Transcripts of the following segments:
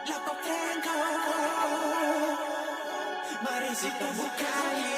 Μ' αρέσει το μπουκάλι.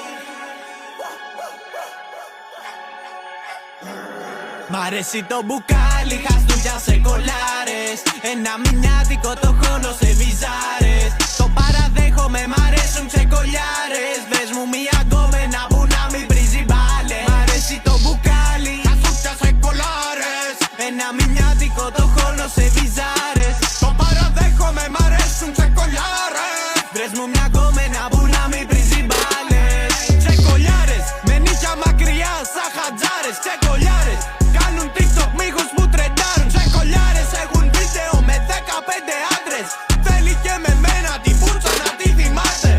Μ' αρέσει το μπουκάλι, χαστούγια σε κολάρες. Ένα μηνιάτικο το χώνω σε βυζάρες. Το παραδέχομαι, μ' αρέσουν ξεκολιάρες. Βρες μου μια γκόμενα που να μην πρίζει μπάλες. Μ' αρέσει το μπουκάλι, χαστούγια σε κολάρες. Ένα μηνιάτικο το χώνω σε βυζάρες. Το παραδέχομαι, μ' αρέσουν ξεκολιάρες. Βρες μου μια γκόμενα που να μην πρίζει μπάλες. Ξεκολιάρες, με νύχια μακριά σαν χατζάρες. Ξεκολιάρες, κάνουν TikTok μήχους που τρεντάρουν. Ξεκολιάρες, έχουν βίντεο με 15 άντρες. Θέλει και με μένα την πούρτσα να τη θυμάται.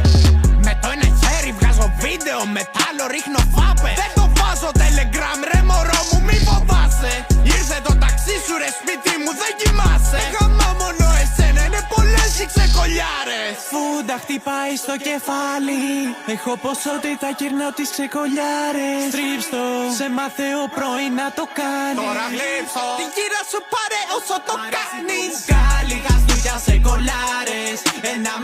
Με το ένα χέρι βγάζω βίντεο, με τ' άλλο ρίχνω φάπε. Δεν το βάζω Telegram, ρε μωρό μου μη φοβάσαι. Ήρθε το ταξί σου ρε σπίτι μου, δεν κοιμάσαι. Γαμά μόνο εσένα, είναι πολλές οι ξεκολιάρες. Φούντα χτυπάει στο κεφάλι. Έχω ποσότητα, γυρνάω τις ξεκολιάρες. Στρίψτο, σε μαθαίο πρωί να το κάνεις. Τώρα γλύψω, την κύρα σου πάρε όσο το κάνεις. Μπουκάλι, χαστούγια σε κολάρες. Ένα